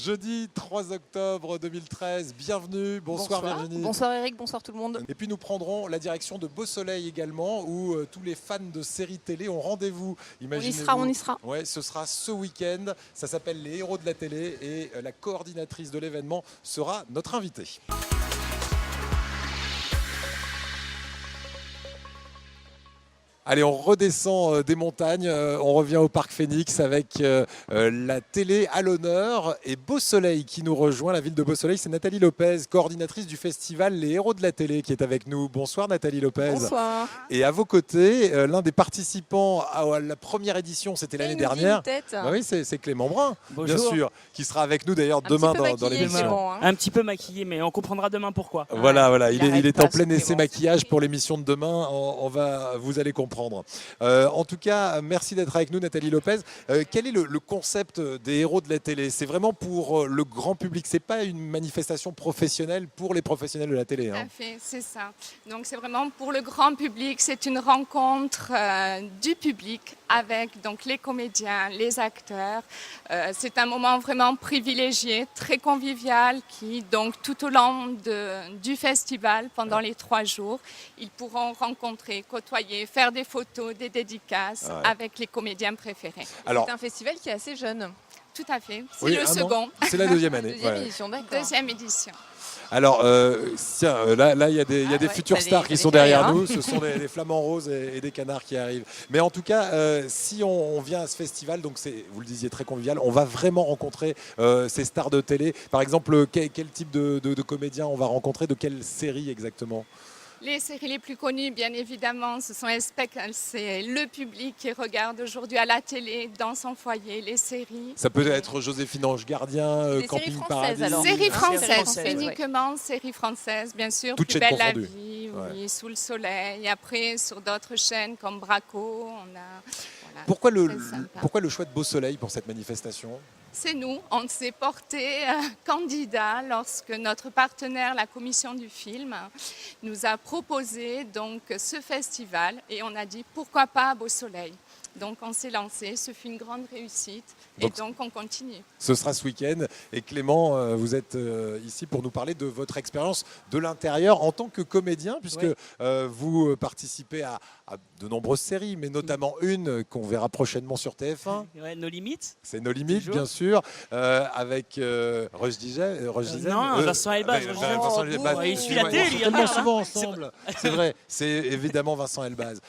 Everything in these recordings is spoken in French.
Jeudi 3 octobre 2013, bienvenue, bonsoir Virginie. Bonsoir Eric, bonsoir tout le monde. Et puis nous prendrons la direction de Beau Soleil également, où tous les fans de séries télé ont rendez-vous. On y sera. Ouais, ce sera ce week-end, ça s'appelle Les Héros de la télé et la coordinatrice de l'événement sera notre invitée. Allez, on redescend des montagnes, on revient au Parc Phénix avec la télé à l'honneur et Beau Soleil qui nous rejoint. La ville de Beau Soleil, c'est Nathalie Lopez, coordinatrice du festival Les Héros de la télé qui est avec nous. Bonsoir Nathalie Lopez. Bonsoir. Et à vos côtés, l'un des participants à la première édition, c'était l'année dernière. Bah oui, c'est Clément Brun, Bonjour. bien sûr, qui sera avec nous d'ailleurs demain dans l'émission. Bon, hein. Un petit peu maquillé, mais on comprendra demain pourquoi. Voilà, il est en plein essai Clément. maquillage pour l'émission de demain. Vous allez comprendre. En tout cas, merci d'être avec nous, Nathalie Lopez. Quel est le concept des Héros de la télé? C'est vraiment pour le grand public. C'est pas une manifestation professionnelle pour les professionnels de la télé. Tout à fait, c'est ça. Donc c'est vraiment pour le grand public. C'est une rencontre du public avec donc les comédiens, les acteurs. C'est un moment vraiment privilégié, très convivial, qui donc tout au long du festival, pendant les 3 jours, ils pourront rencontrer, côtoyer, faire des photos, des dédicaces avec les comédiens préférés. Alors, C'est un festival qui est assez jeune. Tout à fait. C'est oui, le second. C'est la deuxième année. Deuxième Ouais. édition, d'accord. Deuxième édition. Alors, tiens, là, il y a des futurs stars qui sont derrière nous. Ce sont des flamants roses et des canards qui arrivent. Mais en tout cas, si on vient à ce festival, donc c'est, vous le disiez, très convivial, on va vraiment rencontrer ces stars de télé. Par exemple, quel type de comédiens on va rencontrer, de quelle série exactement? Les séries les plus connues, bien évidemment, c'est le public qui regarde aujourd'hui à la télé, dans son foyer, les séries. Ça peut être Joséphine Ange Gardien, Des Camping séries françaises, Paradis. alors. Séries Séries françaises, françaises, uniquement séries françaises, bien sûr. Toutes Plus chaînes belle la confondues. vie, Ouais. oui, Sous le soleil. Après, sur d'autres chaînes comme Braco, on a... Voilà, Pourquoi très sympa. pourquoi le choix de Beau Soleil pour cette manifestation? C'est nous, on s'est porté candidat lorsque notre partenaire, la commission du film, nous a proposé donc ce festival et on a dit pourquoi pas à Beau Soleil. Donc on s'est lancé, ce fut une grande réussite et donc on continue. Ce sera ce week-end. Et Clément, vous êtes ici pour nous parler de votre expérience de l'intérieur en tant que comédien, puisque vous participez à de nombreuses séries, mais notamment une qu'on verra prochainement sur TF1. Ouais, nos limites. C'est Nos Limites, Toujours. bien sûr, avec Roche Dizem. Non, Vincent Elbaz. Vincent Elbaz. Il suit la télé, lui, tellement hein. souvent ensemble. C'est vrai, c'est évidemment Vincent Elbaz.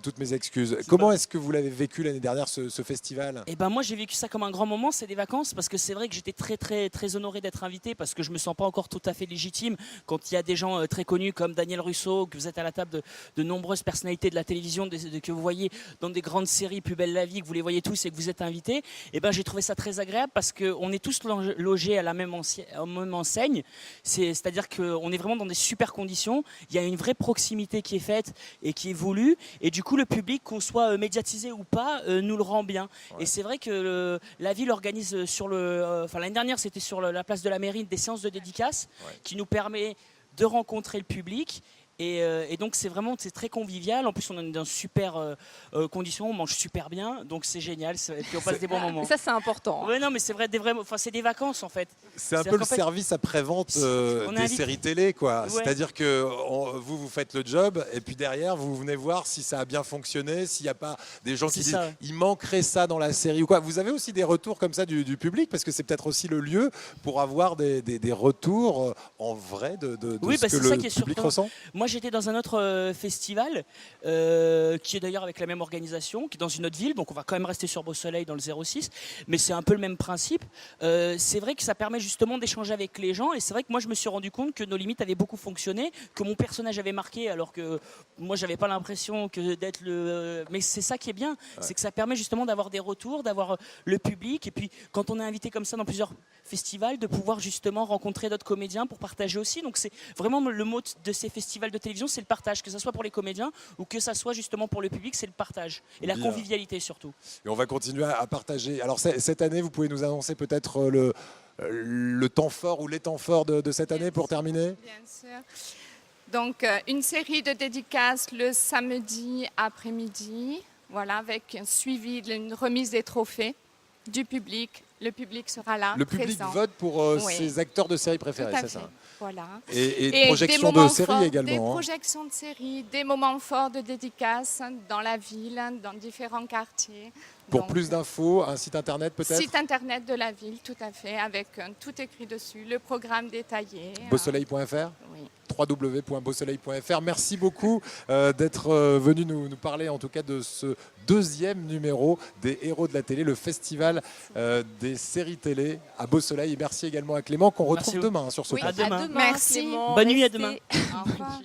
Toutes mes excuses. Comment est-ce que vous l'avez vécu l'année dernière, ce festival? Et ben moi j'ai vécu ça comme un grand moment, c'est des vacances, parce que c'est vrai que j'étais très honoré d'être invité, parce que je me sens pas encore tout à fait légitime quand il y a des gens très connus comme Daniel Russo, que vous êtes à la table de nombreuses personnalités de la télévision, que vous voyez dans des grandes séries, Plus belle la vie, que vous les voyez tous et que vous êtes invités. Et ben j'ai trouvé ça très agréable parce qu'on est tous logés à la même enseigne, c'est-à-dire qu'on est vraiment dans des super conditions. Il y a une vraie proximité qui est faite et qui est voulue, et du coup le public, qu'on soit médiatisé ou pas, nous le rend bien. Ouais. Et c'est vrai que la ville organise l'année dernière c'était sur la place de la mairie des séances de dédicaces qui nous permet de rencontrer le public. Et donc c'est très convivial. En plus on est dans super conditions, on mange super bien, donc c'est génial. Et puis on passe des bons moments. Et ça c'est important. Ouais, non mais c'est vrai, c'est des vacances en fait. C'est un peu le service après-vente des séries télé, quoi. Ouais. C'est-à-dire que vous faites le job et puis derrière vous venez voir si ça a bien fonctionné, s'il n'y a pas des gens qui disent il manquerait ça dans la série ou quoi. Vous avez aussi des retours comme ça du public, parce que c'est peut-être aussi le lieu pour avoir des retours en vrai de ce que le public ressent. Moi j'étais dans un autre festival qui est d'ailleurs avec la même organisation, qui est dans une autre ville, donc on va quand même rester sur Beau Soleil dans le 06, mais c'est un peu le même principe. C'est vrai que ça permet justement d'échanger avec les gens, et c'est vrai que moi je me suis rendu compte que Nos Limites avaient beaucoup fonctionné, que mon personnage avait marqué, alors que moi j'avais pas l'impression que d'être le... Mais c'est ça qui est bien, c'est que ça permet justement d'avoir des retours, d'avoir le public, et puis quand on est invité comme ça dans plusieurs festivals, de pouvoir justement rencontrer d'autres comédiens pour partager aussi. Donc c'est vraiment le mot de ces festivals de télévision, c'est le partage, que ce soit pour les comédiens ou que ça soit justement pour le public, c'est le partage et la convivialité surtout. Et on va continuer à partager. Alors cette année, vous pouvez nous annoncer peut-être le temps fort ou les temps forts de cette année pour terminer? Bien sûr. Donc une série de dédicaces le samedi après-midi, voilà, avec un suivi d'une remise des trophées. du public. Le public sera là, Le public présent. vote pour Oui. ses acteurs de séries Tout préférés, à c'est fait. ça. Voilà. Et des projection de moments séries forts, Des également. hein. projections de séries, des moments forts de dédicaces dans la ville, dans différents quartiers. Pour Donc, plus d'infos, un site internet peut-être. site internet de la ville, tout à fait, avec tout écrit dessus, le programme détaillé. Beausoleil.fr Oui. www.beausoleil.fr. Merci beaucoup d'être venu nous parler en tout cas de ce deuxième numéro des Héros de la télé, le festival des séries télé à Beausoleil. Et merci également à Clément qu'on retrouve Merci. demain sur ce Oui, À plateau. demain. à demain. Merci. Clément. Bonne nuit, à Restez- demain. Au revoir.